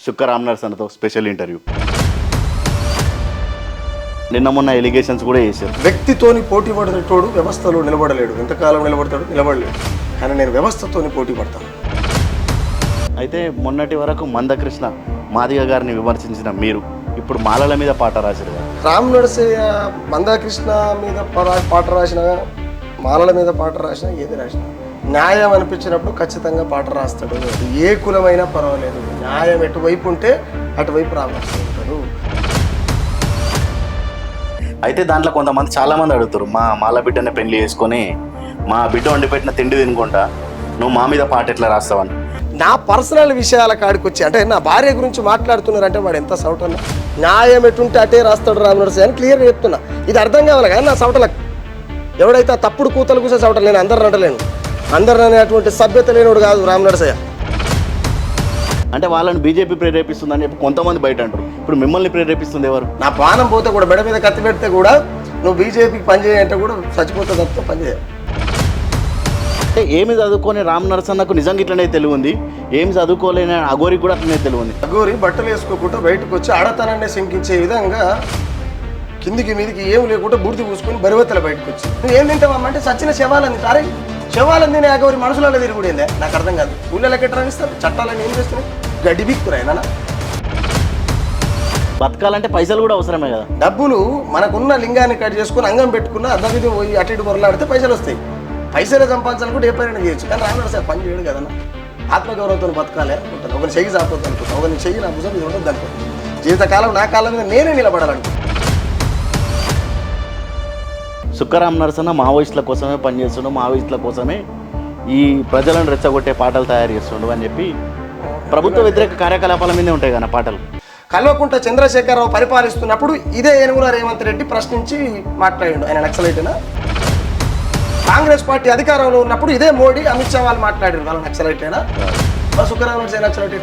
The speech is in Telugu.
చుక్క రామనరసన్నతో స్పెషల్ ఇంటర్వ్యూ. నిన్న మొన్న ఎలిగేషన్స్ కూడా చేశారు. వ్యక్తితోని పోటీ పడినట్టు వ్యవస్థలో నిలబడలేడు. ఎంతకాలం నిలబడతాడు? నిలబడలేడు. కానీ నేను వ్యవస్థతోని పోటీ పడతాను. అయితే మొన్నటి వరకు మందకృష్ణ మాదిగ గారిని విమర్శించిన మీరు ఇప్పుడు మాలల మీద పాట రాశారు కదా. రామ్ నరసయ్య మందాకృష్ణ మీద పాట రాసిన, మాలల మీద పాట రాసిన, ఏది రాసిన న్యాయం అనిపించినప్పుడు ఖచ్చితంగా పాట రాస్తాడు. ఏ కులమైనా పర్వాలేదు, న్యాయం ఎటువైపు ఉంటే అటువైపు రామకృష్ణ ఉంటాడు. అయితే దాంట్లో కొంతమంది చాలామంది అడుగుతారు, మా మాల బిడ్డనే పెళ్లి చేసుకొని మా బిడ్డ వండి పెట్టిన తిండి తినుకుంటా నువ్వు మా మీద పాట ఎట్లా రాస్తావని. నా పర్సనల్ విషయాల కాడికి వచ్చి అంటే నా భార్య గురించి మాట్లాడుతున్నారంటే వాడు ఎంత సౌటన్నా. న్యాయం ఎటుంటే అటే రాస్తాడు రామ్ నరసయ్య అని క్లియర్గా చెప్తున్నా. ఇది అర్థం కావాలి కానీ నా సౌటలకు ఎవడైతే తప్పుడు కూతలు కూసే సౌటలు, నేను అందరిని అంటలేను, అందరు అనేటువంటి సభ్యత లేనివాడు కాదు రామ్ నరసయ్య. అంటే వాళ్ళని బీజేపీ ప్రేరేపిస్తుందని చెప్పి కొంతమంది బయట అంటారు. ఇప్పుడు మిమ్మల్ని ప్రేరేపిస్తుంది ఎవరు? నా ప్రాణం పోతే కూడా బెడ మీద కత్తి పెడితే కూడా నువ్వు బీజేపీకి పనిచేయంటే కూడా చచ్చిపోతే తప్ప పనిచేయ. అంటే ఏమి చదువుకొని రామ్ నరసన్నకు నిజంగా ఇట్లనే తెలివి ఉంది, ఏమి చదువుకోలేని అఘోరికి కూడా అట్లనే తెలివి ఉంది. అఘోరి బట్టలు వేసుకోకుండా బయటకు వచ్చి ఆడతనాన్ని శంకించే విధంగా కిందికి మీదికి ఏం లేకుండా బూర్తి పూసుకొని బరివత్తల బయటకు వచ్చి నువ్వు ఏం తింటావమ్మంటే సచ్చిన శవాలని తారే శవాలని తినే అఘోరి మనుషులలో తిరుగుడేందే నాకు అర్థం కాదు. ఊళ్ళకి ఎట్లా రాణిస్తారు? చట్టాలని ఏం చేస్తున్నాయి? గడ్డి బిక్కురాయినా బతకాలంటే పైసలు కూడా అవసరమే కదా. డబ్బులు మనకున్న లింగాన్ని కట్ చేసుకుని అంగం పెట్టుకున్న అద్దవిధం పోయి అటు ఇటు పొరలాడితే పైసలు వస్తాయి. పైసలు సంపాదించాలి కూడా ఏ పైన చేయొచ్చు. కానీ రాను సార్ పని చేయడు కదన్నా. ఆత్మగౌరవంతో బతకాలి అనుకుంటాను. ఒకరిని చెయ్యి సాపోద్దు అనుకుంటాను, ఒకరిని చెయ్యి నా భుజం ఇది ఉండదు అనుకుంటాను. జీవితకాలం నా కాలం మీద నేనే నిలబడాలనుకుంటాను. చుక్క రామనరసన్న మావోయిస్టుల కోసమే పనిచేస్తుండు, మావోయిస్టుల కోసమే ఈ ప్రజలను రెచ్చగొట్టే పాటలు తయారు చేస్తుండు అని చెప్పి ప్రభుత్వ వ్యతిరేక కార్యకలాపాల మీదే ఉంటాయి కదా పాటలు. కల్వకుంట్ల చంద్రశేఖరరావు పరిపాలిస్తున్నప్పుడు ఇదే ఏనుగుల రేవంత్ రెడ్డి ప్రశ్నించి మాట్లాడాడు. ఆయన నక్సలైటేనా? కాంగ్రెస్ పార్టీ అధికారంలో ఉన్నప్పుడు ఇదే మోడీ, అమిత్ షా వాళ్ళు మాట్లాడారు. వాళ్ళు నక్సలైటేనా? చుక్క రామనరసయ్య నక్సలైట్.